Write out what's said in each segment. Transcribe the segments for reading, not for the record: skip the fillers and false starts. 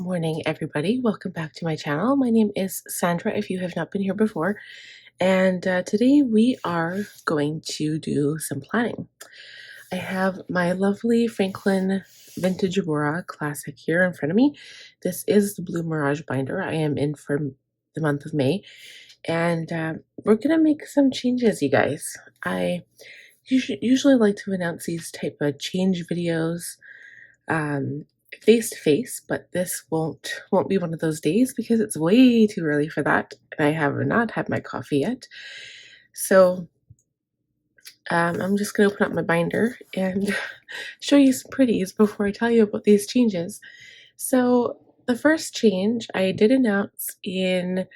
morning, everybody. Welcome back to my channel. My name is Sandra, if you have not been here before. And today we are going to do some planning. I have my lovely Franklin Vintage Aurora Classic here in front of me. This is the blue Mirage binder I am in for the month of May. And we're going to make some changes, you guys. I usually like to announce these type of change videos face to face, but this won't be one of those days because it's way too early for that, and I have not had my coffee yet. So I'm just gonna open up my binder and show you some pretties before I tell you about these changes. So the first change I did announce in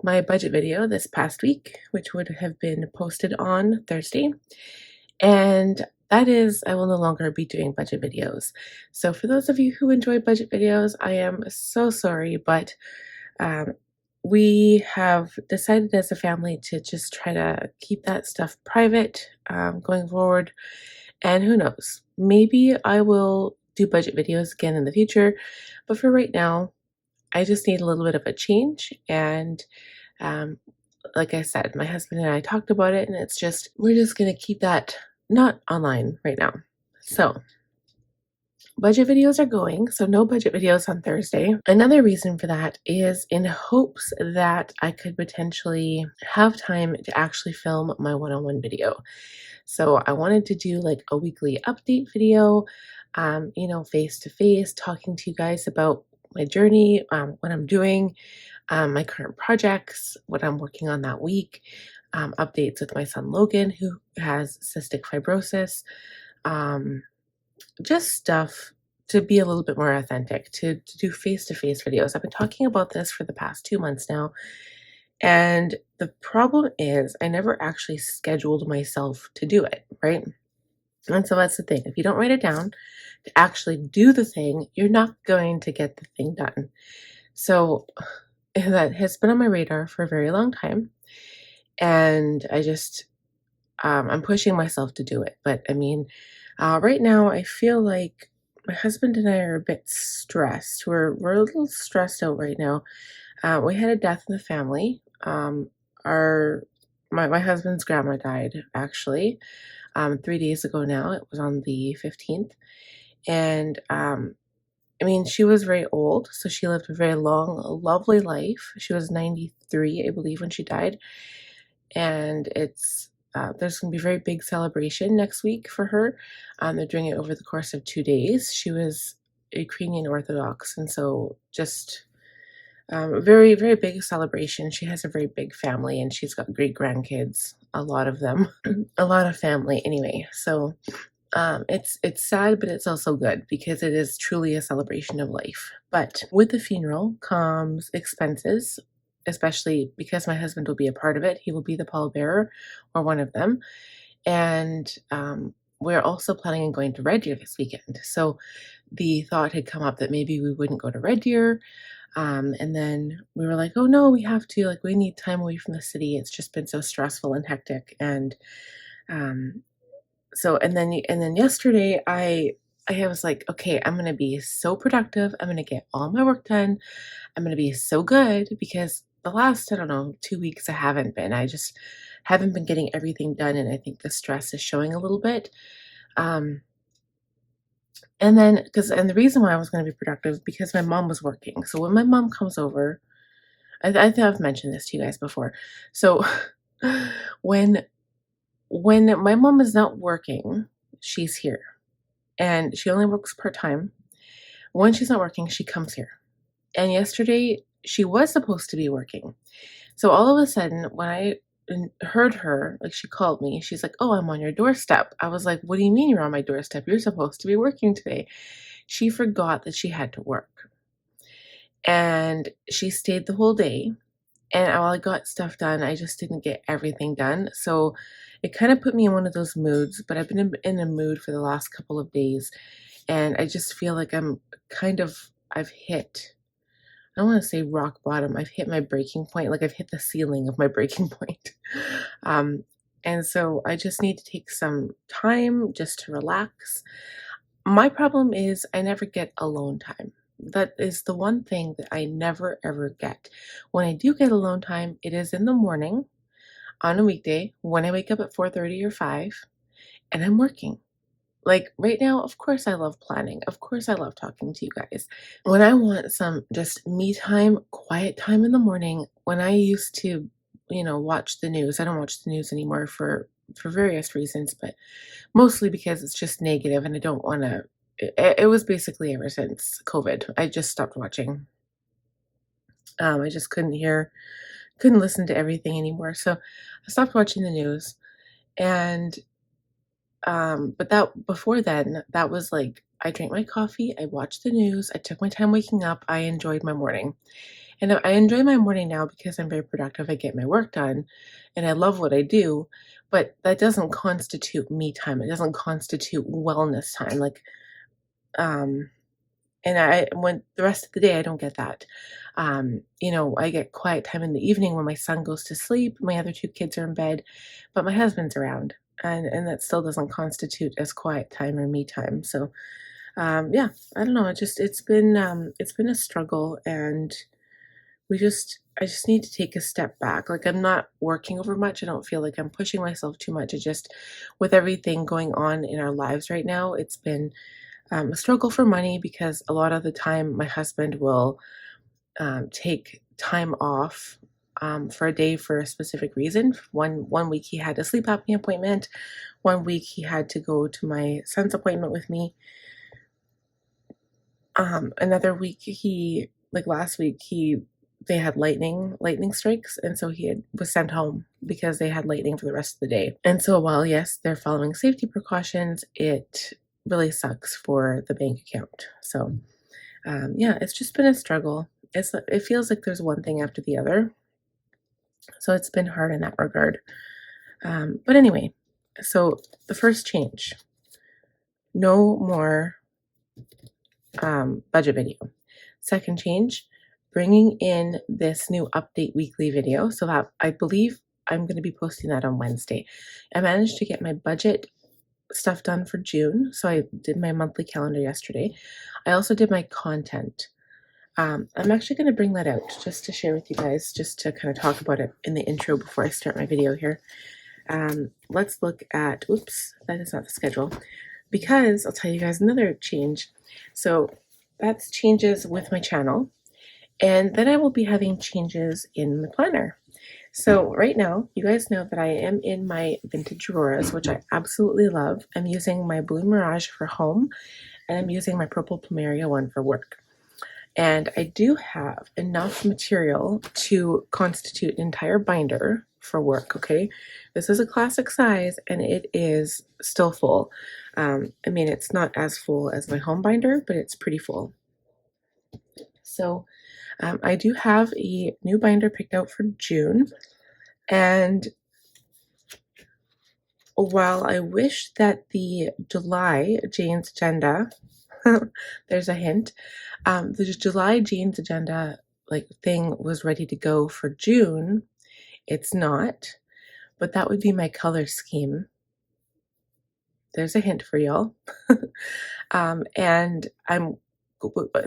my budget video this past week, which would have been posted on Thursday, and that is, I will no longer be doing budget videos. So for those of you who enjoy budget videos, I am so sorry, but we have decided as a family to just try to keep that stuff private going forward. And who knows, maybe I will do budget videos again in the future. But for right now, I just need a little bit of a change. And like I said, my husband and I talked about it, and we're just going to keep that not online right now. So budget videos are going, so no budget videos on Thursday. Another reason for that is in hopes that I could potentially have time to actually film my one-on-one video. So I wanted to do like a weekly update video, face to face, talking to you guys about my journey, what I'm doing, my current projects, what I'm working on that week, updates with my son Logan, who has cystic fibrosis, just stuff to be a little bit more authentic, to do face-to-face videos. I've been talking about this for the past 2 months now, and the problem is I never actually scheduled myself to do it, right? And so that's the thing. If you don't write it down to actually do the thing, you're not going to get the thing done. So that has been on my radar for a very long time. And I'm pushing myself to do it. But I mean, right now I feel like my husband and I are a bit stressed. We're a little stressed out right now. We had a death in the family. My husband's grandma died actually 3 days ago now. It was on the 15th. And I mean, she was very old, so she lived a very long, lovely life. She was 93, I believe, when she died. And there's going to be a very big celebration next week for her. They're doing it over the course of 2 days. She was Ukrainian Orthodox, and so just a very, very big celebration. She has a very big family, and she's got great grandkids, a lot of them, a lot of family anyway. So it's sad, but it's also good because it is truly a celebration of life. But with the funeral comes expenses, especially because my husband will be a part of it. He will be the pallbearer or one of them. And we're also planning on going to Red Deer this weekend. So the thought had come up that maybe we wouldn't go to Red Deer. And then we were like, oh no, we have to, like, we need time away from the city. It's just been so stressful and hectic. And and then yesterday I was like, okay, I'm going to be so productive. I'm going to get all my work done. I'm going to be so good because the last, I don't know, 2 weeks I haven't been. I just haven't been getting everything done. And I think the stress is showing a little bit. And the reason why I was going to be productive because my mom was working. So when my mom comes over, I think I've mentioned this to you guys before. So when my mom is not working, she's here. And she only works part-time. When she's not working, she comes here. And yesterday, she was supposed to be working. So all of a sudden, when I heard her, like, she called me, she's like, oh, I'm on your doorstep. I was like, what do you mean you're on my doorstep? You're supposed to be working today. She forgot that she had to work. And she stayed the whole day. And while I got stuff done, I just didn't get everything done. So it kind of put me in one of those moods, but I've been in a mood for the last couple of days. And I just feel like I've hit, I don't want to say rock bottom. I've hit my breaking point. Like, I've hit the ceiling of my breaking point. And so I just need to take some time just to relax. My problem is I never get alone time. that is the one thing that I never ever get. When I do get alone time, it is in the morning on a weekday when I wake up at 4:30 or 5 and I'm working. Like right now, of course I love planning. Of course I love talking to you guys. When I want some just me time, quiet time in the morning, when I used to, watch the news. I don't watch the news anymore for various reasons, but mostly because it's just negative and I don't want to. It was basically ever since COVID. I just stopped watching. I just couldn't listen to everything anymore. So I stopped watching the news. And but that before then, that was like I drank my coffee, I watched the news, I took my time waking up, I enjoyed my morning. And I enjoy my morning now because I'm very productive. I get my work done and I love what I do, but that doesn't constitute me time. It doesn't constitute wellness time. Um and I when the rest of the day I don't get that. I get quiet time in the evening when my son goes to sleep, my other two kids are in bed, but my husband's around. And that still doesn't constitute as quiet time or me time. So yeah, I don't know. It's been a struggle, and I just need to take a step back. Like I'm not working over much. I don't feel like I'm pushing myself too much. It just with everything going on in our lives right now, it's been a struggle for money because a lot of the time my husband will take time off for a day for a specific reason. One week he had a sleep apnea appointment. One week he had to go to my son's appointment with me. Another week like last week they had lightning strikes, and so was sent home because they had lightning for the rest of the day. And so while yes, they're following safety precautions, it really sucks for the bank account. So yeah, it's just been a struggle. It feels like there's one thing after the other. So it's been hard in that regard. But anyway, so the first change, no more budget video. Second change, bringing in this new update weekly video. So that I believe I'm going to be posting that on Wednesday. I managed to get my budget stuff done for June. So I did my monthly calendar yesterday. I also did my content. I'm actually going to bring that out just to share with you guys, just to kind of talk about it in the intro before I start my video here. Let's look at, oops, that is not the schedule, because I'll tell you guys another change. So that's changes with my channel. And then I will be having changes in the planner. So right now, you guys know that I am in my vintage Auroras, which I absolutely love. I'm using my blue Mirage for home, and I'm using my purple Plumeria one for work. And I do have enough material to constitute an entire binder for work, okay? This is a classic size, and it is still full. I mean, it's not as full as my home binder, but it's pretty full. So I do have a new binder picked out for June. And while I wish that the July Jane's Agenda, there's a hint, the July Jane's Agenda thing was ready to go for June, it's not, but that would be my color scheme. There's a hint for y'all. And I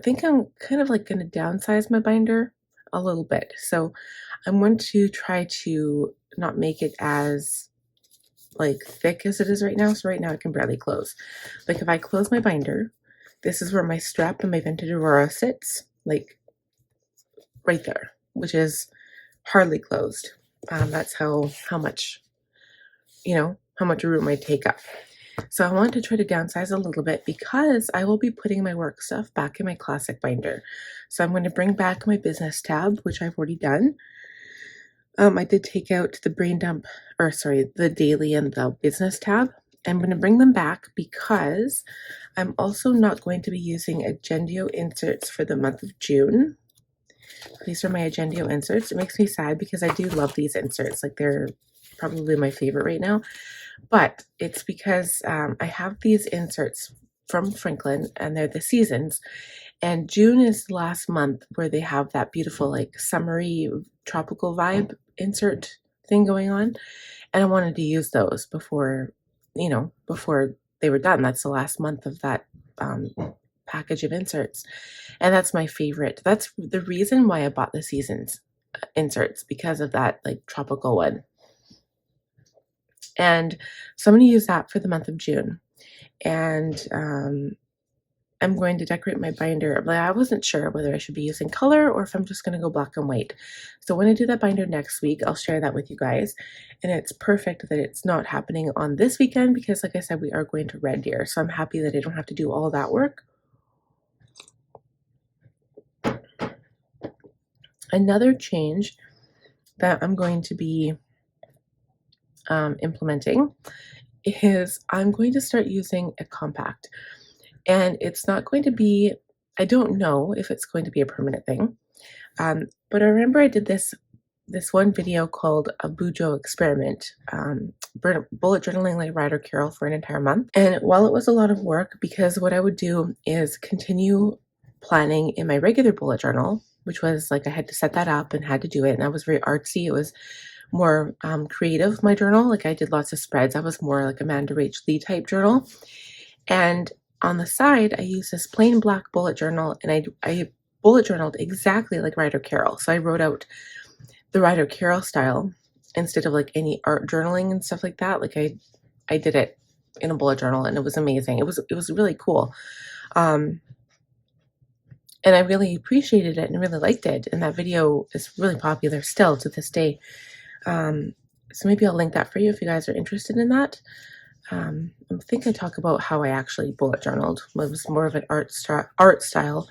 think I'm kind of going to downsize my binder a little bit. So I'm going to try to not make it as thick as it is right now. So right now I can barely close. Like if I close my binder, this is where my strap and my vintage Aurora sits, right there, which is hardly closed. That's how much, how much room I take up. So I want to try to downsize a little bit because I will be putting my work stuff back in my classic binder. So I'm going to bring back my business tab, which I've already done. I did take out the the daily and the business tab. I'm going to bring them back because I'm also not going to be using Agendio inserts for the month of June. These are my Agendio inserts. It makes me sad because I do love these inserts. They're probably my favorite right now. But it's because I have these inserts from Franklin, and they're the seasons. And June is the last month where they have that beautiful, summery, tropical vibe insert thing going on. And I wanted to use those before they were done. That's the last month of that package of inserts. And that's my favorite. That's the reason why I bought the seasons inserts, because of that like tropical one. And so I'm going to use that for the month of June. And I'm going to decorate my binder. But I wasn't sure whether I should be using color or if I'm just going to go black and white. So when I do that binder next week, I'll share that with you guys. And it's perfect that it's not happening on this weekend because, like I said, we are going to Red Deer. So I'm happy that I don't have to do all that work. Another change that I'm going to be implementing is I'm going to start using a compact. And it's not going to be, I don't know if it's going to be a permanent thing. But I remember I did this one video called a Bujo experiment, bullet journaling like Ryder Carroll for an entire month. And while it was a lot of work, because what I would do is continue planning in my regular bullet journal, which was like I had to set that up and had to do it. And I was very artsy. It was more creative, my journal. Like I did lots of spreads. I was more like Amanda Rach Lee type journal. And on the side, I used this plain black bullet journal, and I bullet journaled exactly like Ryder Carroll. So I wrote out the Ryder Carroll style instead of like any art journaling and stuff like that. Like I did it in a bullet journal, and it was amazing. It was really cool. And I really appreciated it and really liked it. And that video is really popular still to this day. So maybe I'll link that for you if you guys are interested in that. I think I talk about how I actually bullet journaled. It was more of an art style,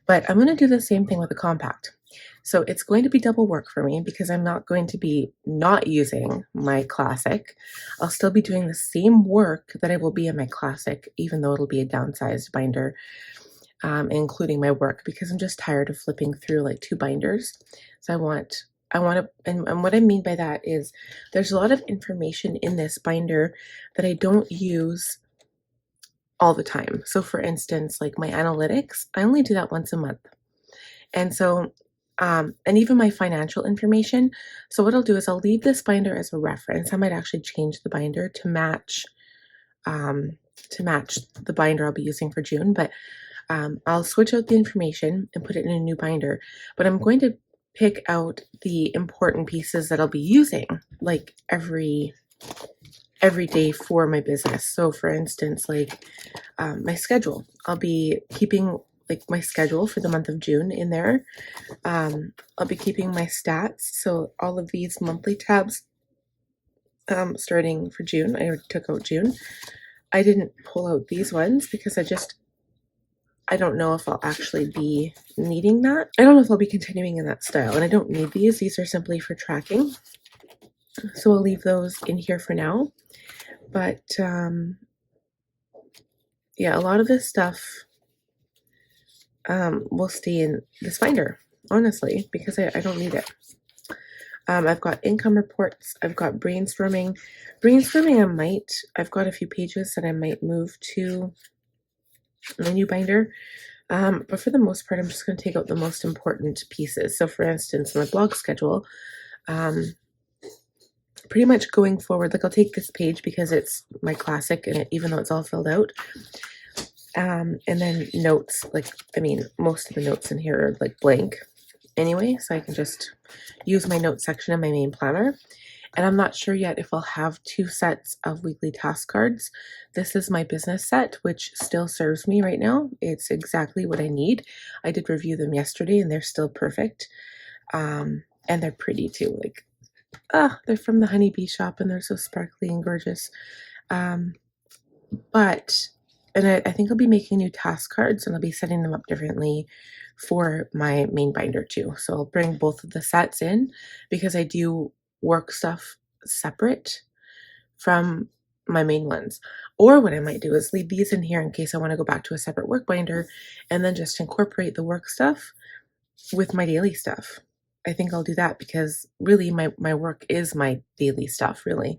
but I'm going to do the same thing with a compact. So it's going to be double work for me because I'm not going to be not using my classic. I'll still be doing the same work that I will be in my classic, even though it'll be a downsized binder, including my work, because I'm just tired of flipping through like 2 binders. So I want to, and what I mean by that is there's a lot of information in this binder that I don't use all the time. So for instance, like my analytics, I only do that once a month. And so, and even my financial information. So what I'll do is I'll leave this binder as a reference. I might actually change the binder to match the binder I'll be using for June, but I'll switch out the information and put it in a new binder. But I'm going to pick out the important pieces that I'll be using like every day for my business. So for instance, like my schedule, I'll be keeping like my schedule for the month of June in there. I'll be keeping my stats. So all of these monthly tabs, starting for June, I already took out June. I didn't pull out these ones because I don't know if I'll actually be needing that. I don't know if I'll be continuing in that style, and I don't need these. These are simply for tracking. So I'll leave those in here for now. But yeah, a lot of this stuff will stay in this binder, honestly, because I don't need it. I've got income reports. I've got brainstorming. I've got a few pages that I might move to my new binder. But for the most part, I'm just going to take out the most important pieces. So for instance, my blog schedule, pretty much going forward, like I'll take this page because it's my classic, and even though it's all filled out, and then notes, like, I mean, most of the notes in here are like blank anyway, so I can just use my notes section in my main planner. And I'm not sure yet if I'll have 2 sets of weekly task cards. This is my business set, which still serves me right now. It's exactly what I need. I did review them yesterday and they're still perfect. And they're pretty too. Like, they're from the honeybee shop and they're so sparkly and gorgeous. And I think I'll be making new task cards, and I'll be setting them up differently for my main binder too. So I'll bring both of the sets in because I do work stuff separate from my main ones. Or what I might do is leave these in here in case I want to go back to a separate work binder, and then just incorporate the work stuff with my daily stuff. I think I'll do that because really my work is my daily stuff, really.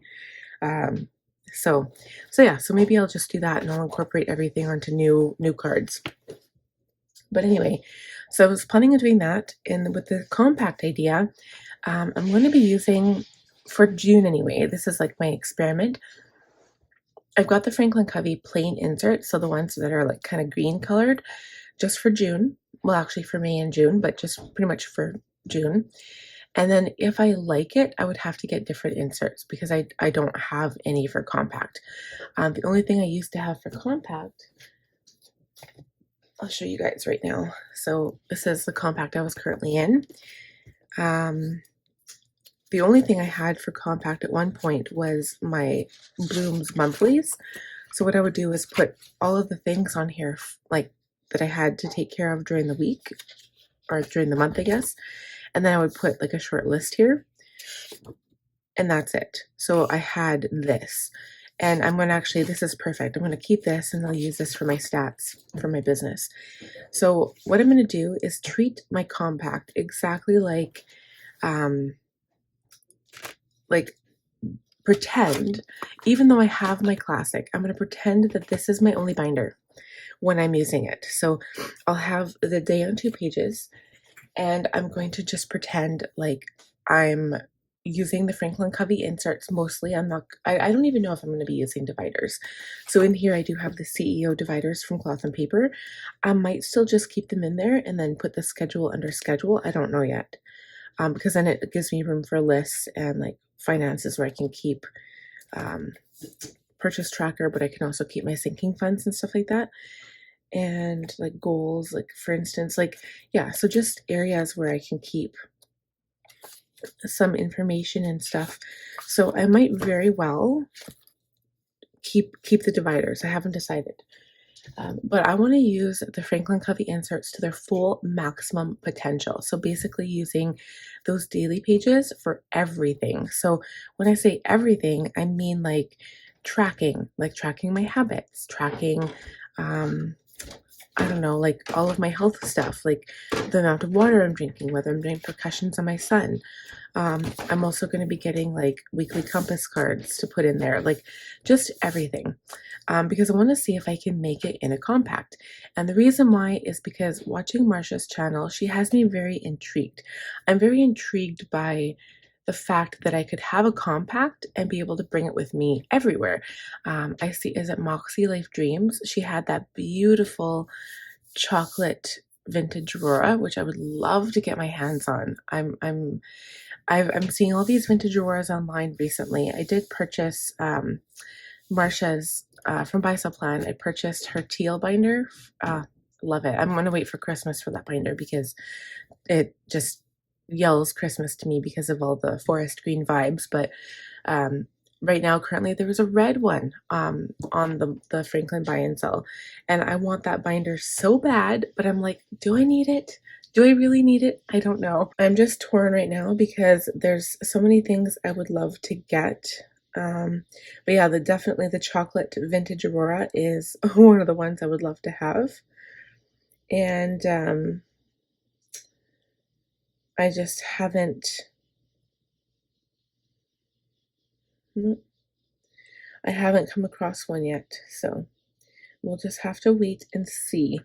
So maybe I'll just do that, and I'll incorporate everything onto new cards. But anyway, so I was planning on doing that, and with the compact idea, I'm going to be using, for June anyway, this is like my experiment, I've got the Franklin Covey plain inserts, so the ones that are like kind of green colored, just for June. Well, actually for May and June, but just pretty much for June. And then if I like it, I would have to get different inserts because I don't have any for compact. The only thing I used to have for compact, I'll show you guys right now. So this is the compact I was currently in. The only thing I had for compact at one point was my Blooms monthlies. So what I would do is put all of the things on here, like that I had to take care of during the week or during the month, I guess. And then I would put like a short list here, and that's it. So I had this, and I'm going to actually, this is perfect. I'm going to keep this and I'll use this for my stats for my business. So what I'm going to do is treat my compact exactly like pretend, even though I have my classic, I'm going to pretend that this is my only binder when I'm using it. So I'll have the day on 2 pages, and I'm going to just pretend like I'm using the Franklin Covey inserts mostly. I don't even know if I'm going to be using dividers. So in here I do have the CEO dividers from Cloth and Paper. I might still just keep them in there and then put the schedule under schedule. I don't know yet. Because then it gives me room for lists and like finances where I can keep purchase tracker, but I can also keep my sinking funds and stuff like that. And like goals, like for instance, like, yeah, so just areas where I can keep some information and stuff. So I might very well keep the dividers. I haven't decided. But I want to use the Franklin Covey inserts to their full maximum potential. So basically using those daily pages for everything. So when I say everything, I mean like tracking my habits, tracking, I don't know, like all of my health stuff, like the amount of water I'm drinking, whether I'm doing percussions on my son. I'm also going to be getting like weekly compass cards to put in there, like just everything. Because I want to see if I can make it in a compact. And the reason why is because watching Marsha's channel, she has me very intrigued. I'm very intrigued by the fact that I could have a compact and be able to bring it with me everywhere. I see, is it Moxie Life Dreams? She had that beautiful chocolate vintage Aurora, which I would love to get my hands on. I'm seeing all these vintage Auroras online recently. I did purchase Marsha's from Buy Sell Plan. I purchased her teal binder. Love it. I'm gonna wait for Christmas for that binder because it just yells Christmas to me because of all the forest green vibes. But right now, currently, there was a red one on the Franklin Buy and Sell, and I want that binder so bad. But I'm like, do I need it? Do I really need it? I don't know. I'm just torn right now because there's so many things I would love to get. But yeah, definitely the chocolate vintage Aurora is one of the ones I would love to have. And I just haven't, I haven't come across one yet. So we'll just have to wait and see.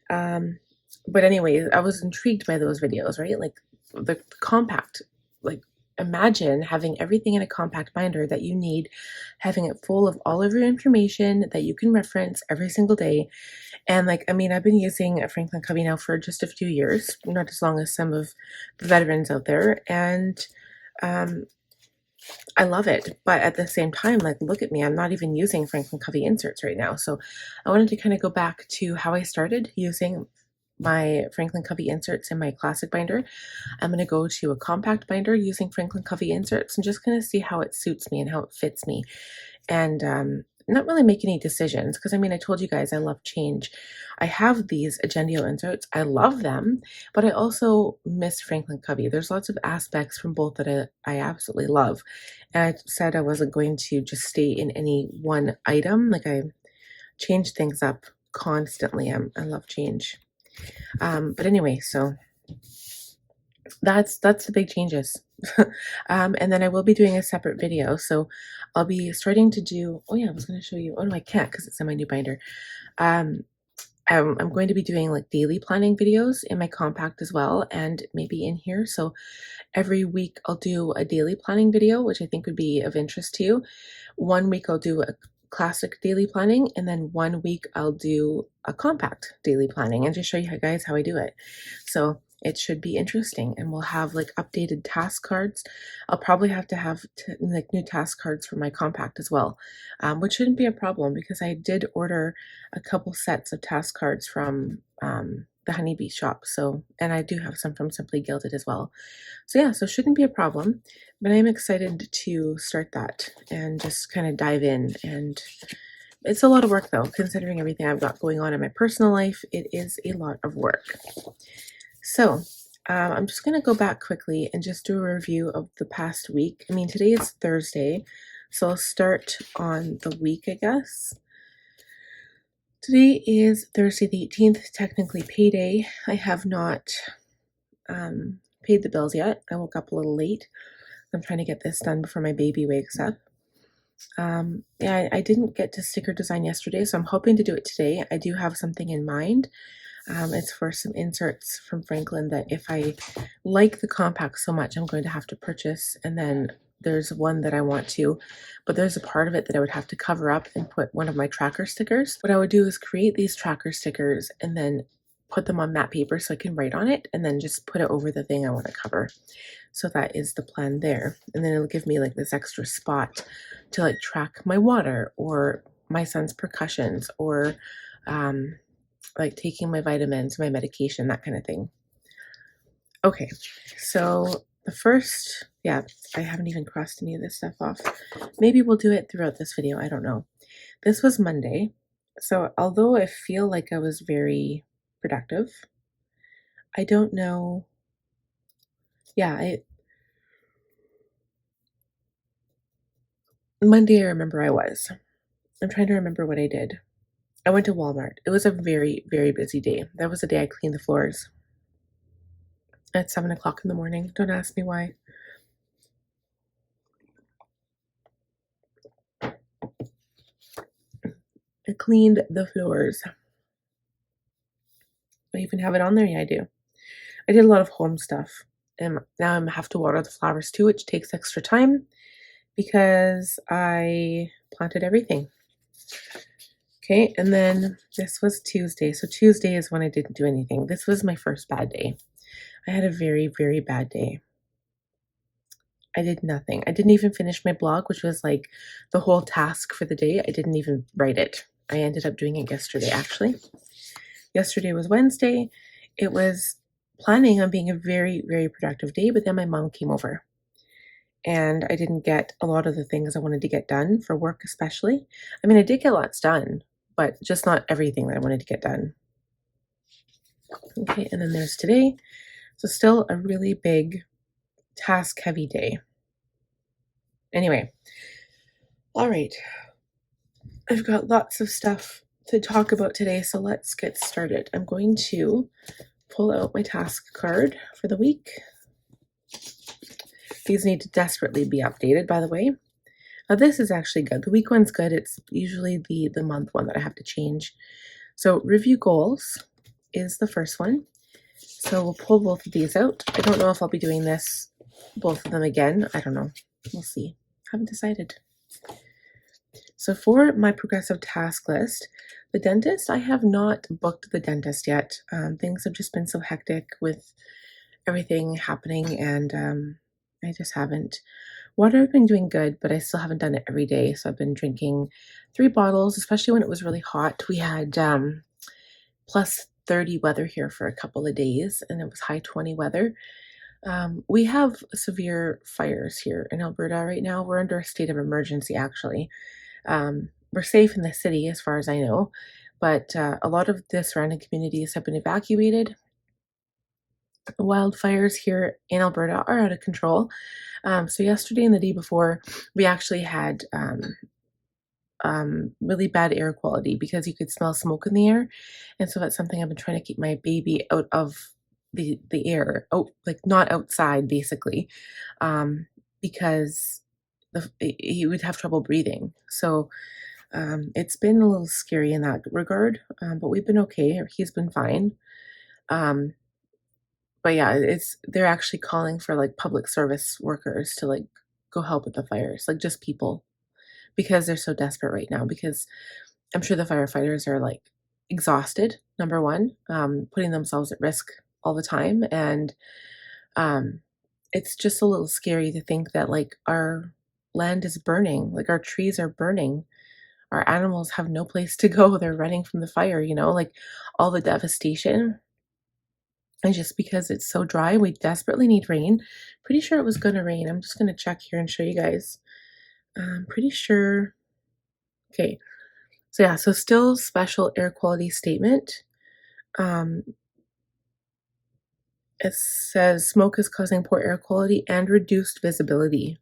But anyway, I was intrigued by those videos, right? Like the compact, like imagine having everything in a compact binder that you need, having it full of all of your information that you can reference every single day. And like, I mean, I've been using Franklin Covey now for just a few years, not as long as some of the veterans out there. And I love it. But at the same time, like, look at me, I'm not even using Franklin Covey inserts right now. So I wanted to kind of go back to how I started using my Franklin Covey inserts in my classic binder. I'm going to go to a compact binder using Franklin Covey inserts and just kind of see how it suits me and how it fits me. And not really make any decisions because I mean, I told you guys I love change. I have these Agendio inserts. I love them, but I also miss Franklin Covey. There's lots of aspects from both that I absolutely love. And I said I wasn't going to just stay in any one item. Like I change things up constantly. I love change. But anyway, so that's the big changes. And then I will be doing a separate video. So I'll be starting to do, oh yeah, I was going to show you. Oh no, I can't because it's in my new binder. I'm going to be doing like daily planning videos in my compact as well, and maybe in here. So every week I'll do a daily planning video, which I think would be of interest to you. One week I'll do a classic daily planning, and then 1 week I'll do a compact daily planning and just show you guys how I do it. So it should be interesting, and we'll have like updated task cards. I'll probably have to have like new task cards for my compact as well, which shouldn't be a problem because I did order a couple sets of task cards from the Honeybee shop. So, and I do have some from Simply Gilded as well. So yeah, so shouldn't be a problem, but I'm excited to start that and just kind of dive in. And it's a lot of work though, considering everything I've got going on in my personal life. It is a lot of work. So I'm just going to go back quickly and just do a review of the past week. I mean, today is Thursday, so I'll start on the week, I guess. Today is Thursday the 18th, technically payday. I have not paid the bills yet. I woke up a little late. I'm trying to get this done before my baby wakes up. Yeah, I didn't get to sticker design yesterday, so I'm hoping to do it today. I do have something in mind. It's for some inserts from Franklin that if I like the compact so much, I'm going to have to purchase. And then there's one that I want to, but there's a part of it that I would have to cover up and put one of my tracker stickers. What I would do is create these tracker stickers and then put them on matte paper so I can write on it and then just put it over the thing I want to cover. So that is the plan there. And then it'll give me like this extra spot to like track my water or my son's percussions or like taking my vitamins, my medication, that kind of thing. Okay, so the first, yeah, I haven't even crossed any of this stuff off. Maybe we'll do it throughout this video, I don't know. This was Monday, so although I feel like I was very productive, I don't know. Yeah, Monday I remember I was. I'm trying to remember what I did. I went to Walmart. It was a very, very busy day. That was the day I cleaned the floors at 7 o'clock in the morning. Don't ask me why. I cleaned the floors. I even have it on there. Yeah, I do. I did a lot of home stuff. And now I have to water the flowers too, which takes extra time because I planted everything. Okay, and then this was Tuesday. So Tuesday is when I didn't do anything. This was my first bad day. I had a very, very bad day. I did nothing. I didn't even finish my blog, which was like the whole task for the day. I didn't even write it. I ended up doing it yesterday, actually. Yesterday was Wednesday. It was planning on being a very, very productive day, but then my mom came over and I didn't get a lot of the things I wanted to get done for work, especially. I mean, I did get lots done, but just not everything that I wanted to get done. Okay, and then there's today. So still a really big task heavy day. Anyway, all right. I've got lots of stuff to talk about today, so let's get started. I'm going to pull out my task card for the week. These need to desperately be updated, by the way. This is actually good. The week one's good. It's usually the month one that I have to change. So review goals is the first one. So we'll pull both of these out. I don't know if I'll be doing this, both of them again. I don't know. We'll see. Haven't decided. So for my progressive task list, the dentist, I have not booked the dentist yet. Things have just been so hectic with everything happening, and I just haven't. Water I've been doing good, but I still haven't done it every day. So I've been drinking 3 bottles, especially when it was really hot. We had plus 30 weather here for a couple of days, and it was high 20 weather. We have severe fires here in Alberta right now. We're under a state of emergency, actually. We're safe in the city as far as I know, but a lot of the surrounding communities have been evacuated. Wildfires here in Alberta are out of control. So yesterday and the day before, we actually had really bad air quality because you could smell smoke in the air. And so that's something I've been trying to keep my baby out of the air, like not outside basically, because he would have trouble breathing. So it's been a little scary in that regard, but we've been okay. He's been fine. But yeah, they're actually calling for like public service workers to like go help with the fires, like just people because they're so desperate right now, because I'm sure the firefighters are like exhausted, number one, putting themselves at risk all the time. And it's just a little scary to think that like our land is burning, like our trees are burning. Our animals have no place to go. They're running from the fire, you know, like all the devastation. And just because it's so dry, we desperately need rain. Pretty sure it was going to rain. I'm just going to check here and show you guys. I'm pretty sure. Okay. So yeah, so still special air quality statement. It says smoke is causing poor air quality and reduced visibility.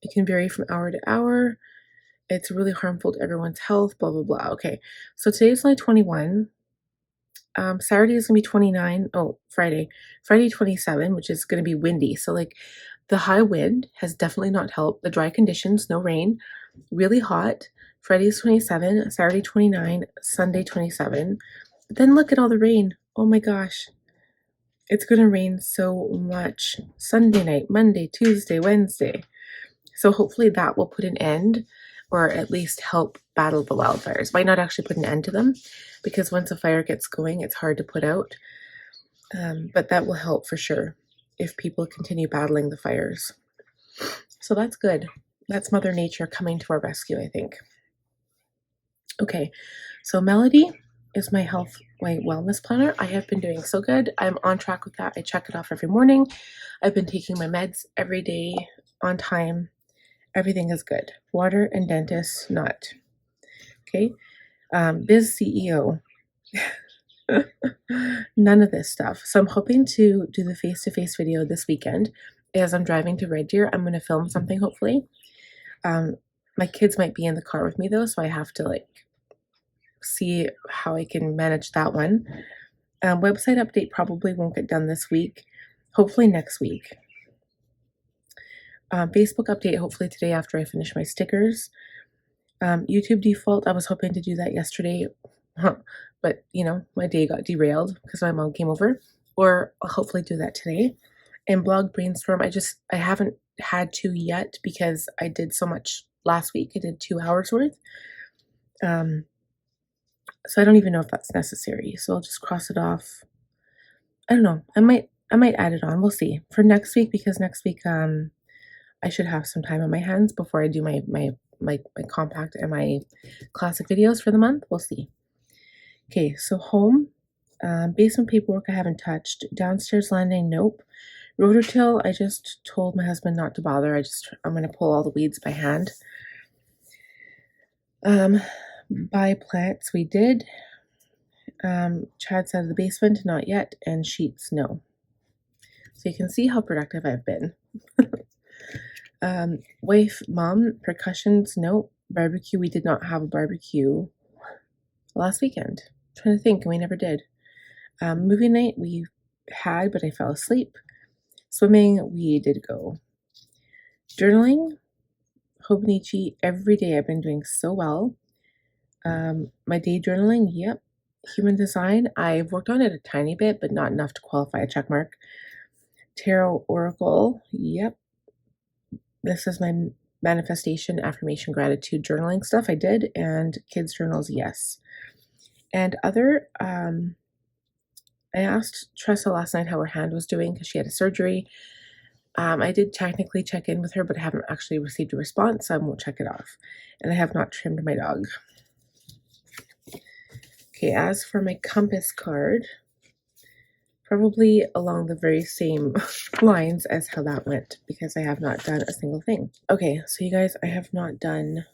It can vary from hour to hour. It's really harmful to everyone's health, blah, blah, blah. Okay, so today's only 21. Saturday is going to be 29. Oh, Friday 27, which is going to be windy. So like the high wind has definitely not helped. The dry conditions, no rain, really hot. Friday's 27, Saturday 29, Sunday 27. But then look at all the rain. Oh my gosh. It's going to rain so much. Sunday night, Monday, Tuesday, Wednesday. So hopefully that will put an end, or at least help battle the wildfires. Might not actually put an end to them, because once a fire gets going, it's hard to put out. But that will help for sure if people continue battling the fires. So that's good. That's Mother Nature coming to our rescue, I think. Okay, so Melody is my wellness planner. I have been doing so good. I'm on track with that. I check it off every morning. I've been taking my meds every day on time. Everything is good. Water and dentist, not. Okay. Biz CEO. None of this stuff. So I'm hoping to do the face-to-face video this weekend. As I'm driving to Red Deer, I'm going to film something, hopefully. My kids might be in the car with me, though, so I have to, like, see how I can manage that one. Website update probably won't get done this week. Hopefully next week. Facebook update hopefully today after I finish my stickers. YouTube default, I was hoping to do that yesterday, but you know, my day got derailed because my mom came over, or I'll hopefully do that today. And blog brainstorm, I haven't had to yet because I did so much last week. I did 2 hours worth. So I don't even know if that's necessary. So I'll just cross it off. I don't know. I might add it on. We'll see for next week, because next week, I should have some time on my hands before I do my compact and my classic videos for the month. We'll see. Okay, so home, basement paperwork I haven't touched. Downstairs landing, nope. Rototill, I just told my husband not to bother. I'm going to pull all the weeds by hand. Buy plants, we did. Chad's out of the basement, not yet. And sheets, no. So you can see how productive I've been. Wife, mom, percussions, no. Barbecue, we did not have a barbecue last weekend. I'm trying to think, and we never did. Movie night, we had, but I fell asleep. Swimming, we did go. Journaling, Hobonichi, every day I've been doing so well. My day journaling, yep. Human design, I've worked on it a tiny bit, but not enough to qualify a check mark. Tarot oracle, yep. This is my manifestation, affirmation, gratitude, journaling stuff I did, and kids journals, yes. And other, I asked Tressa last night how her hand was doing because she had a surgery. I did technically check in with her, but I haven't actually received a response, so I won't check it off. And I have not trimmed my dog. Okay, as for my compass card, probably along the very same lines as how that went, because I have not done a single thing. Okay, so you guys, I have not done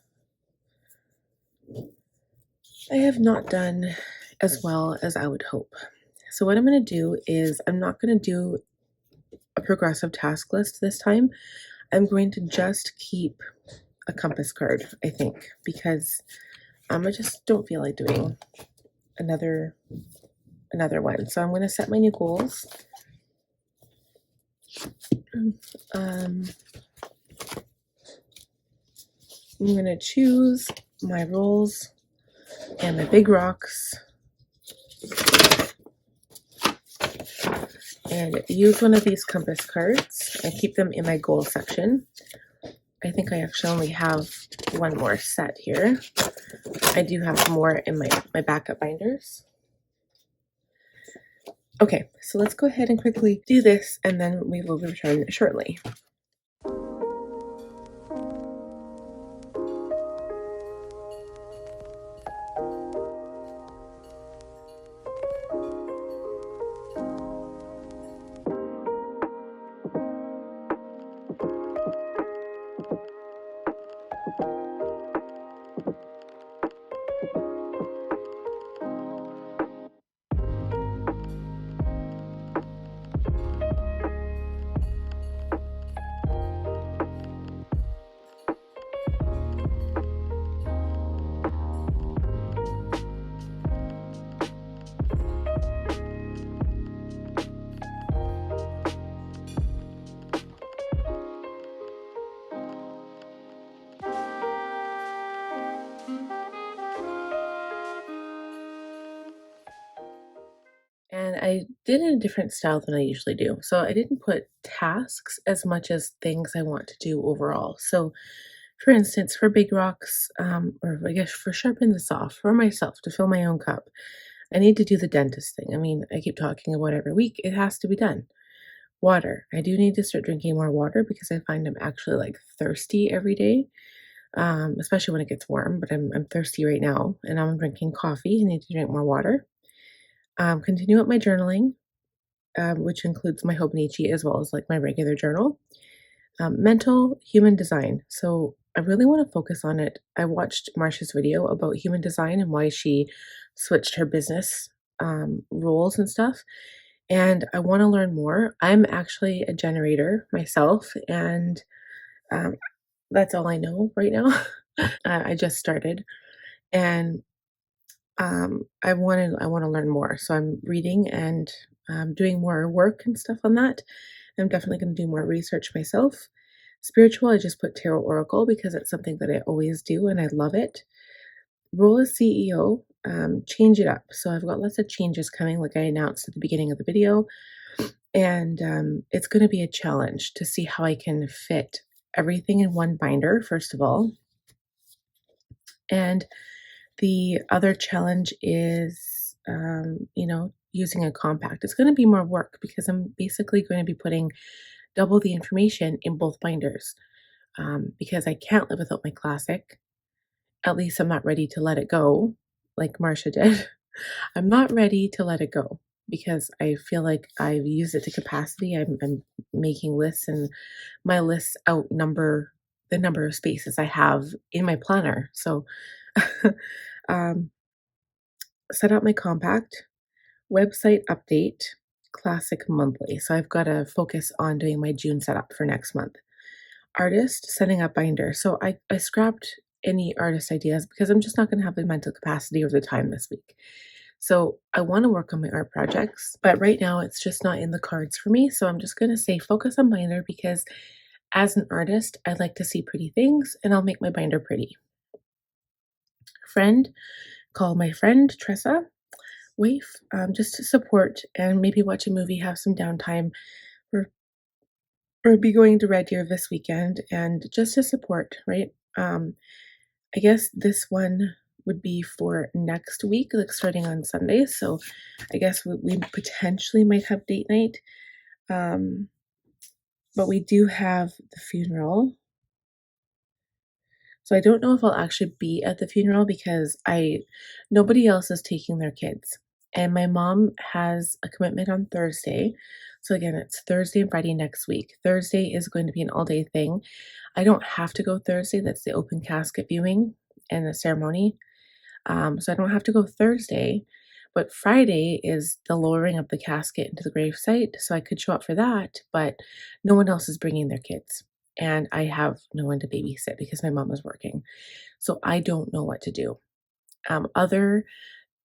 as well as I would hope. So what I'm going to do is, I'm not going to do a progressive task list this time. I'm going to just keep a compass card, I think, because I just don't feel like doing another one. So I'm going to set my new goals. I'm going to choose my rolls and my big rocks and use one of these compass cards and keep them in my goal section. I think I actually only have one more set here. I do have more in my backup binders. Okay, so let's go ahead and quickly do this, and then we will return shortly. And I did it in a different style than I usually do. So I didn't put tasks as much as things I want to do overall. So, for instance, for big rocks, or I guess for sharpen the saw, for myself to fill my own cup, I need to do the dentist thing. I mean, I keep talking about every week, it has to be done. Water. I do need to start drinking more water because I find I'm actually like thirsty every day, especially when it gets warm. But I'm thirsty right now, and I'm drinking coffee. I need to drink more water. Continue with my journaling, which includes my Hobonichi as well as like my regular journal. Mental human design. So I really want to focus on it. I watched Marsha's video about human design and why she switched her business roles and stuff. And I want to learn more. I'm actually a generator myself, and um, that's all I know right now. I just started, and I want to learn more. So I'm reading and doing more work and stuff on that. I'm definitely going to do more research myself. Spiritual, I just put Tarot Oracle because it's something that I always do and I love it. Role as CEO, change it up. So I've got lots of changes coming, like I announced at the beginning of the video. And it's going to be a challenge to see how I can fit everything in one binder, first of all. And the other challenge is, using a compact. It's going to be more work because I'm basically going to be putting double the information in both binders, because I can't live without my classic. At least I'm not ready to let it go like Marsha did. I'm not ready to let it go because I feel like I've used it to capacity. I'm making lists, and my lists outnumber the number of spaces I have in my planner. So, um, set up my compact, website update, classic monthly. So I've got to focus on doing my June setup for next month. Artist, setting up binder. So I scrapped any artist ideas because I'm just not going to have the mental capacity or the time this week. So I want to work on my art projects, but right now it's just not in the cards for me. So I'm just going to say focus on binder because as an artist, I like to see pretty things and I'll make my binder pretty. Friend, call my friend Tressa. Waif, just to support and maybe watch a movie, have some downtime, or be going to Red Deer this weekend and just to support, right? I guess this one would be for next week, like starting on Sunday. So I guess we potentially might have date night. But we do have the funeral. So I don't know if I'll actually be at the funeral because nobody else is taking their kids. And my mom has a commitment on Thursday. So again, it's Thursday and Friday next week. Thursday is going to be an all-day thing. I don't have to go Thursday. That's the open casket viewing and the ceremony. So I don't have to go Thursday. But Friday is the lowering of the casket into the gravesite. So I could show up for that, but no one else is bringing their kids. And I have no one to babysit because my mom is working. So I don't know what to do. Other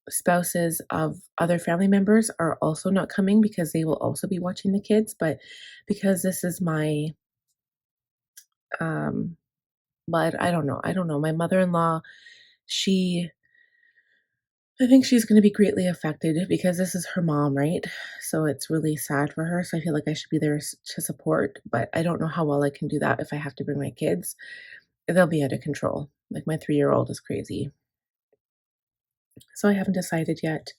spouses of other family members are also not coming because they will also be watching the kids. But because this is my, but I don't know. I don't know. My mother-in-law, she I think she's gonna be greatly affected because this is her mom, right? So it's really sad for her, so I feel like I should be there to support, but I don't know how well I can do that if I have to bring my kids. They'll be out of control. Like, my 3-year-old is crazy. So I haven't decided yet.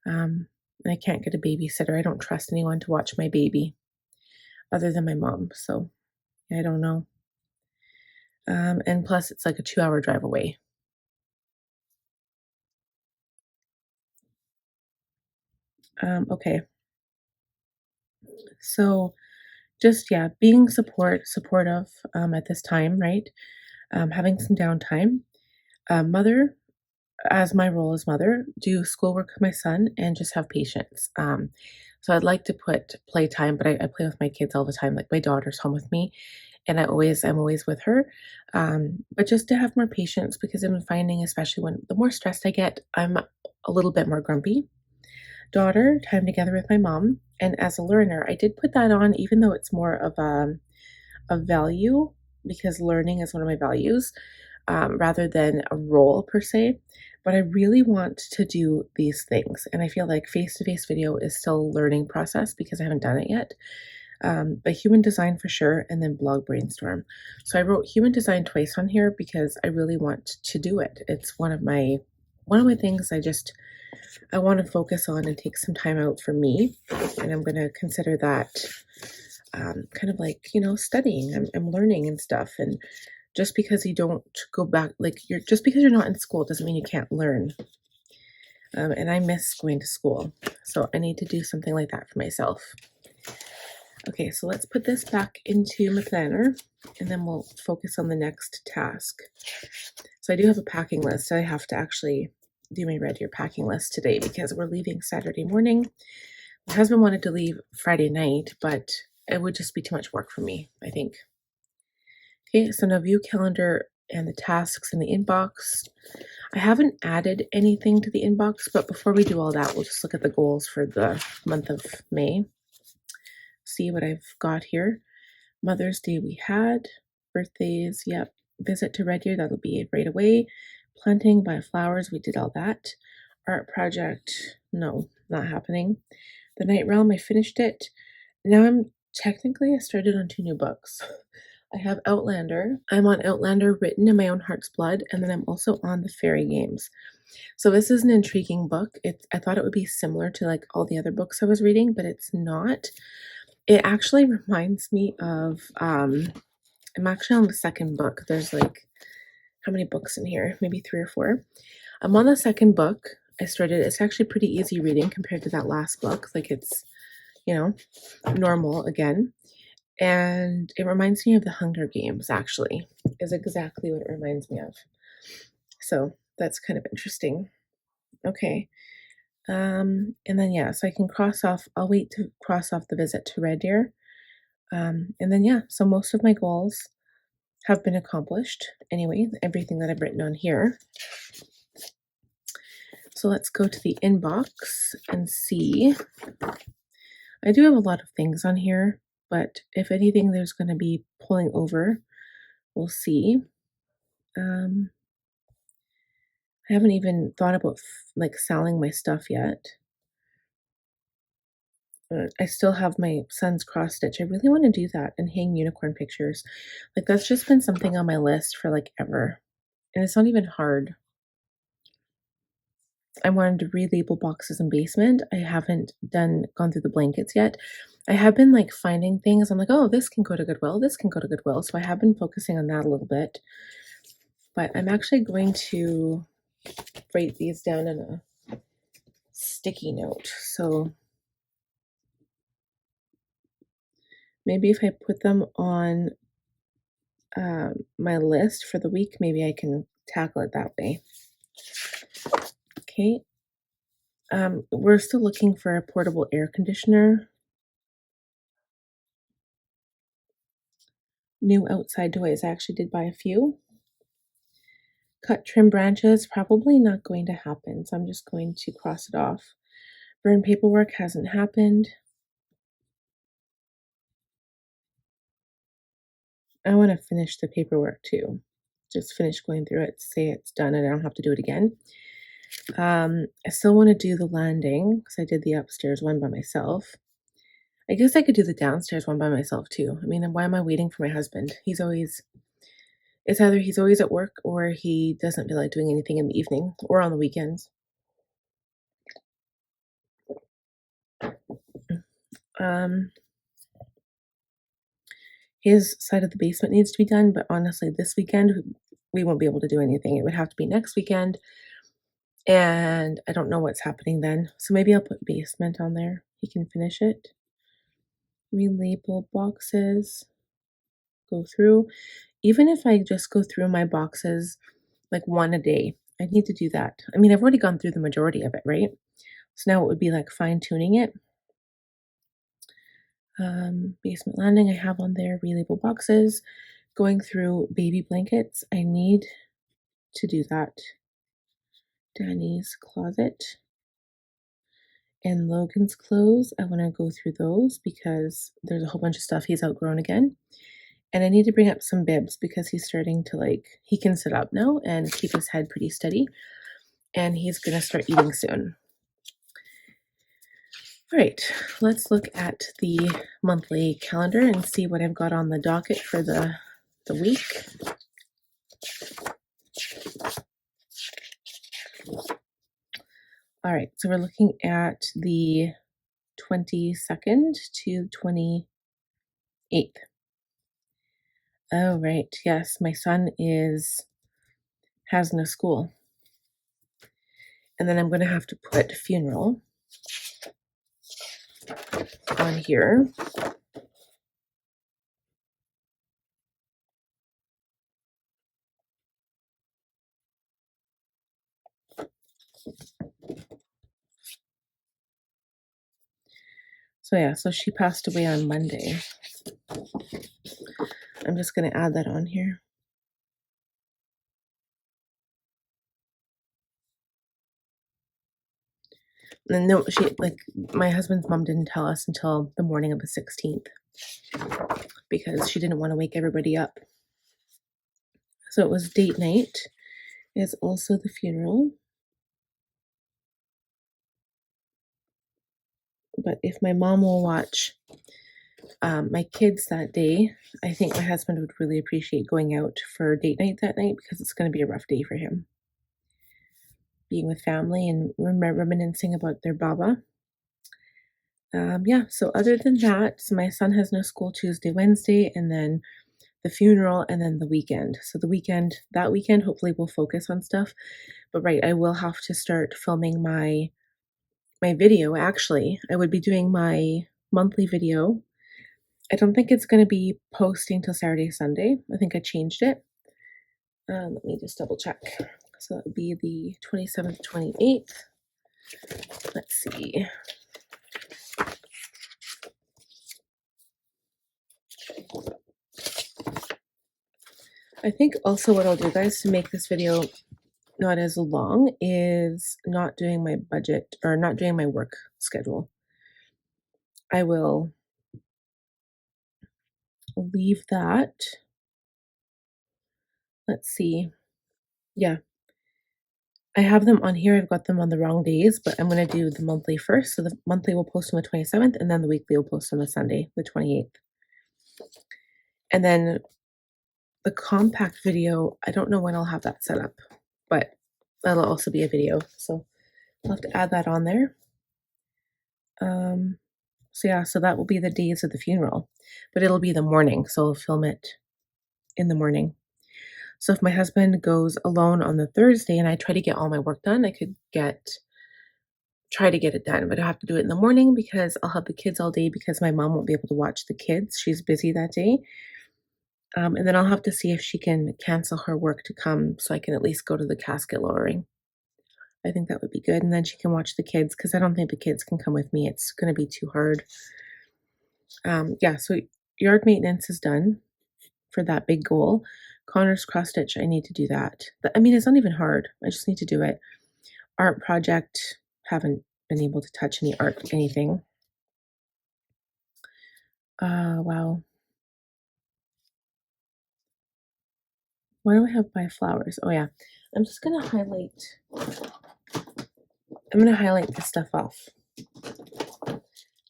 And I can't get a babysitter. I don't trust anyone to watch my baby other than my mom, so I don't know. And plus it's like a 2-hour drive away. Okay. So just, yeah, being supportive, at this time, right? Having some downtime. Mother, as my role as mother, do schoolwork with my son and just have patience. So I'd like to put playtime, but I play with my kids all the time. Like, my daughter's home with me, and I'm always with her. But just to have more patience, because I've been finding, especially when the more stressed I get, I'm a little bit more grumpy. Daughter, time together with my mom, and as a learner, I did put that on, even though it's more of a value, because learning is one of my values, rather than a role per se. But I really want to do these things. And I feel like face to face video is still a learning process because I haven't done it yet. But human design for sure, and then blog brainstorm. So I wrote human design twice on here because I really want to do it. It's one of my things I want to focus on and take some time out for me. And I'm going to consider that kind of like, studying. I'm learning and stuff. And just because you don't go back, like, just because you're not in school doesn't mean you can't learn. And I miss going to school. So I need to do something like that for myself. Okay, so let's put this back into my planner and then we'll focus on the next task. So I do have a packing list. I have to actually do my Red Deer packing list today because we're leaving Saturday morning. My husband wanted to leave Friday night, but it would just be too much work for me, I think. Okay, so now view calendar and the tasks in the inbox. I haven't added anything to the inbox, but before we do all that, we'll just look at the goals for the month of May. See what I've got here. Mother's Day we had. Birthdays, yep. Visit to Red Deer, that'll be right away. Planting, buy flowers, we did all that. Art project, no, not happening. The Night Realm, I finished it. Now I started on 2 new books. I have Outlander. I'm on Outlander written in my own heart's blood, and then I'm also on the fairy games. So this is an intriguing book. I thought it would be similar to like all the other books I was reading, but it's not. It actually reminds me of I'm actually on the second book. There's like, how many books in here? Maybe 3 or 4. I'm on the second book. It's actually pretty easy reading compared to that last book. Like, it's, normal again. And it reminds me of the Hunger Games, actually, is exactly what it reminds me of. So that's kind of interesting. Okay. And then, yeah, so I can I'll wait to cross off the visit to Red Deer. And then, yeah, so most of my goals have been accomplished. Anyway, everything that I've written on here. So let's go to the inbox and see. I do have a lot of things on here, but if anything, there's going to be pulling over. We'll see. I haven't even thought about like selling my stuff yet. I still have my son's cross stitch. I really want to do that and hang unicorn pictures. Like, that's just been something on my list for like ever. And it's not even hard. I wanted to relabel boxes in basement. I haven't gone through the blankets yet. I have been like finding things. I'm like, oh, this can go to Goodwill. This can go to Goodwill. So I have been focusing on that a little bit. But I'm actually going to write these down in a sticky note. So maybe if I put them on my list for the week, maybe I can tackle it that way. Okay. We're still looking for a portable air conditioner. New outside toys. I actually did buy a few. Cut trim branches, probably not going to happen, so I'm just going to cross it off. Burn paperwork hasn't happened. I want to finish the paperwork too. Just finish going through it, say it's done, and I don't have to do it again. I still want to do the landing because I did the upstairs one by myself. I guess I could do the downstairs one by myself too. I mean, why am I waiting for my husband? It's either he's always at work or he doesn't feel like doing anything in the evening or on the weekends. Um, his side of the basement needs to be done, but honestly, this weekend we won't be able to do anything. It would have to be next weekend, and I don't know what's happening then. So maybe I'll put basement on there. He can finish it. Relabel boxes. Go through. Even if I just go through my boxes like one a day, I need to do that. I mean, I've already gone through the majority of it, right? So now it would be like fine tuning it. Basement landing, I have on there relabel boxes. Going through baby blankets, I need to do that. Danny's closet and Logan's clothes, I want to go through those because there's a whole bunch of stuff he's outgrown again. And I need to bring up some bibs because he's starting to he can sit up now and keep his head pretty steady. And he's going to start eating soon. All right, let's look at the monthly calendar and see what I've got on the docket for the week. All right, so we're looking at the 22nd to 28th. Oh, right. Yes, my son has no school. And then I'm going to have to put funeral on here. So yeah, so she passed away on Monday. I'm just going to add that on here. And no, my husband's mom didn't tell us until the morning of the 16th because she didn't want to wake everybody up. So it was date night. It's also the funeral. But if my mom will watch my kids that day, I think my husband would really appreciate going out for date night that night because it's going to be a rough day for him. Being with family and reminiscing about their baba. Yeah, so other than that, so my son has no school Tuesday, Wednesday, and then the funeral, and then the weekend. So that weekend, hopefully we'll focus on stuff. But right, I will have to start filming my video. Actually, I would be doing my monthly video. I don't think it's going to be posting till Saturday, Sunday. I think I changed it. Let me just double check. So that would be the 27th, 28th. Let's see. I think also what I'll do, guys, to make this video not as long is not doing my budget or not doing my work schedule. I will leave that. Let's see. Yeah. I have them on here. I've got them on the wrong days, but I'm going to do the monthly first. So the monthly will post on the 27th, and then the weekly will post on the Sunday, the 28th. And then the compact video, I don't know when I'll have that set up, but that'll also be a video. So I'll have to add that on there. So yeah, so that will be the days of the funeral, but it'll be the morning. So I'll film it in the morning. So if my husband goes alone on the Thursday and I try to get all my work done, I could try to get it done, but I have to do it in the morning because I'll have the kids all day because my mom won't be able to watch the kids. She's busy that day. And then I'll have to see if she can cancel her work to come so I can at least go to the casket lowering. I think that would be good. And then she can watch the kids because I don't think the kids can come with me. It's going to be too hard. Yeah, so yard maintenance is done for that big goal. Connor's cross stitch, I need to do that. I mean, it's not even hard. I just need to do it. Art project, haven't been able to touch any art, anything. Wow. Why do I have buy flowers? Oh yeah, I'm just gonna highlight I'm going to highlight this stuff off.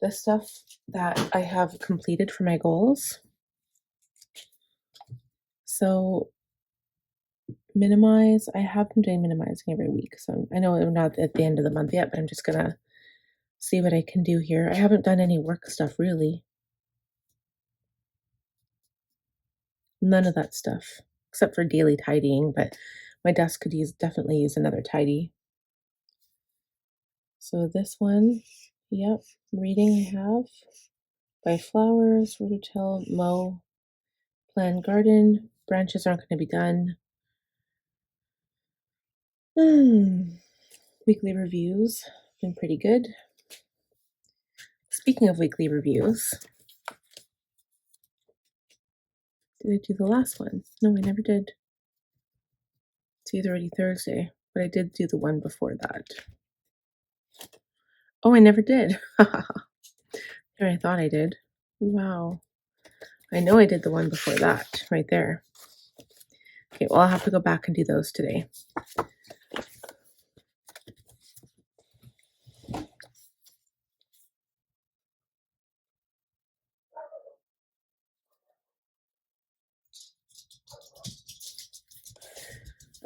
The stuff that I have completed for my goals. So minimize, I have been doing minimizing every week. So I know I'm not at the end of the month yet, but I'm just going to see what I can do here. I haven't done any work stuff really. None of that stuff, except for daily tidying, but my desk could definitely use another tidy. So this one, yep, reading I have. Buy flowers, rototill, mow, plan garden. Branches aren't going to be done. Weekly reviews, been pretty good. Speaking of weekly reviews, did I do the last one? No, I never did. It's already Thursday, but I did do the one before that. Oh, I never did. There, I thought I did. Wow. I know I did the one before that, right there. Okay, well, I'll have to go back and do those today.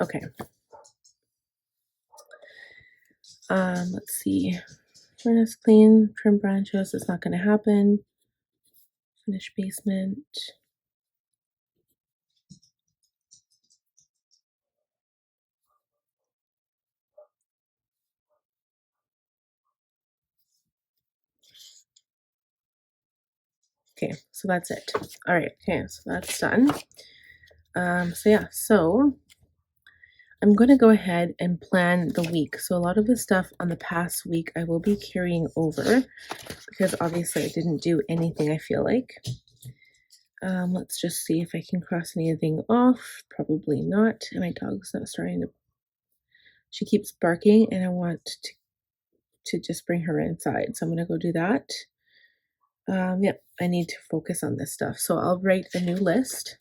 Okay. Let's see. Furnace clean, trim branches. It's not going to happen. Finish basement. Okay, so that's it. All right, okay, so that's done. So I'm going to go ahead and plan the week. So a lot of the stuff on the past week I will be carrying over because obviously I didn't do anything, I feel like. Let's just see if I can cross anything off. Probably not. And my dog's not starting to, she keeps barking and I want to just bring her inside. So I'm going to go do that. Yep, I need to focus on this stuff. So I'll write a new list.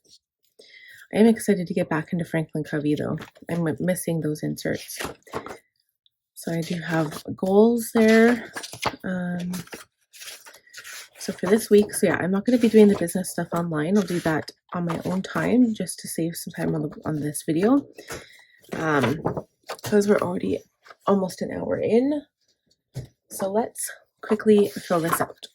I am excited to get back into Franklin Covey though. I'm missing those inserts. So I do have goals there. So for this week, so yeah, I'm not going to be doing the business stuff online. I'll do that on my own time just to save some time on this video. Because we're already almost an hour in. So let's quickly fill this out.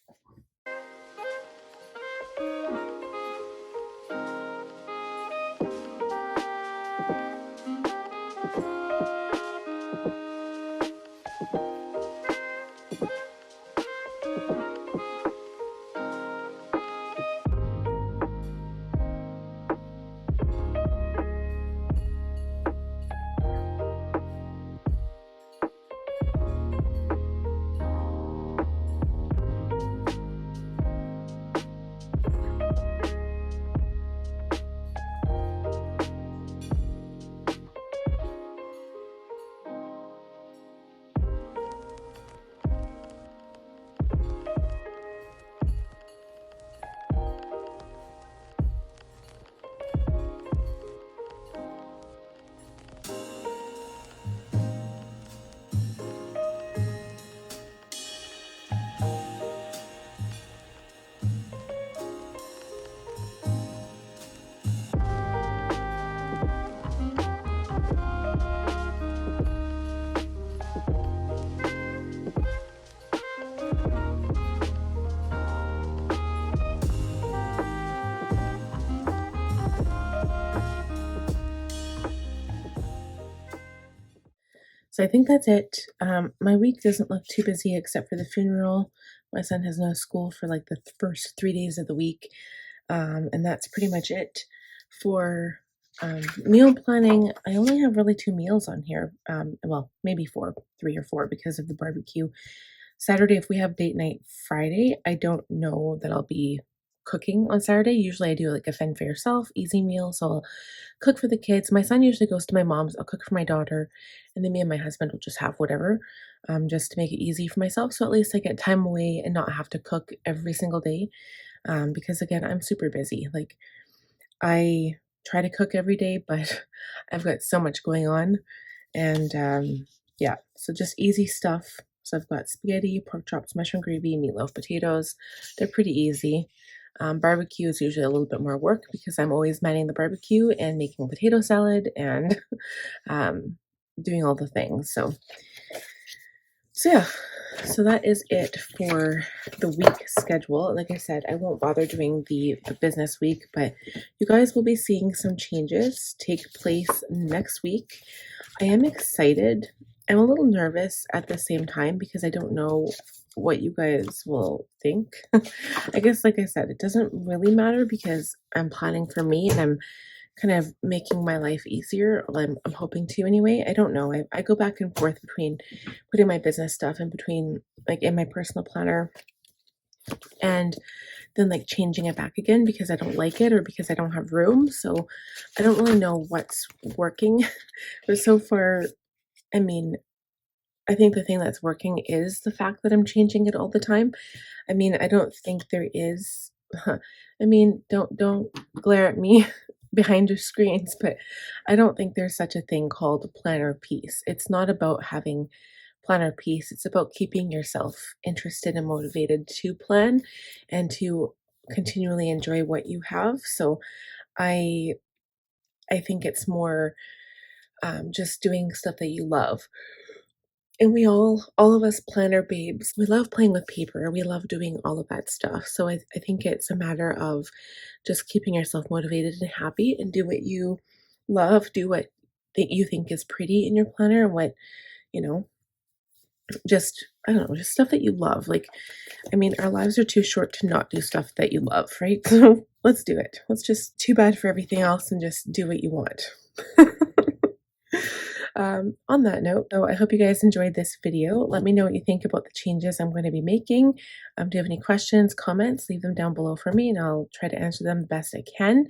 So I think that's it. My week doesn't look too busy except for the funeral. My son has no school for like the first 3 days of the week. And that's pretty much it. For meal planning, I only have really 2 meals on here. Well, maybe 4, 3 or 4 because of the barbecue. Saturday, if we have date night Friday, I don't know that I'll be cooking on Saturday. Usually I do like a fend for yourself, easy meal. So I'll cook for the kids. My son usually goes to my mom's. I'll cook for my daughter. And then me and my husband will just have whatever, just to make it easy for myself. So at least I get time away and not have to cook every single day. Because again, I'm super busy. Like I try to cook every day, but I've got so much going on. And yeah, so just easy stuff. So I've got spaghetti, pork chops, mushroom gravy, meatloaf, potatoes. They're pretty easy. Barbecue is usually a little bit more work because I'm always manning the barbecue and making potato salad and um, doing all the things. So yeah, so that is it for the week schedule. Like I said, I won't bother doing the business week, but you guys will be seeing some changes take place next week. I am excited. I'm a little nervous at the same time because I don't know what you guys will think. I guess, like I said, it doesn't really matter because I'm planning for me and I'm kind of making my life easier. Well, I'm hoping to anyway. I don't know. I go back and forth between putting my business stuff in between, like in my personal planner, and then like changing it back again because I don't like it or because I don't have room. So I don't really know what's working. But so far, I mean, I think the thing that's working is the fact that I'm changing it all the time. I mean, I don't think there is I mean, don't glare at me behind your screens, but I don't think there's such a thing called planner peace. It's not about having planner peace. It's about keeping yourself interested and motivated to plan and to continually enjoy what you have. So I I think it's more just doing stuff that you love. And we all of us planner babes, we love playing with paper. We love doing all of that stuff. So I think it's a matter of just keeping yourself motivated and happy and do what you love, do what that you think is pretty in your planner and what, you know, just, I don't know, just stuff that you love. Like, I mean, our lives are too short to not do stuff that you love, right? So let's do it. Let's just too bad for everything else and just do what you want. On that note, though, I hope you guys enjoyed this video. Let me know what you think about the changes I'm going to be making. Do you have any questions, comments? Leave them down below for me and I'll try to answer them the best I can.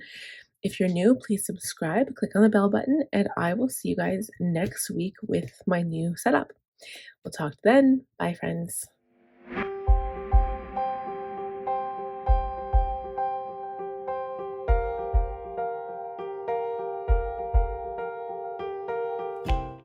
If you're new, please subscribe, click on the bell button, and I will see you guys next week with my new setup. We'll talk then. Bye, friends.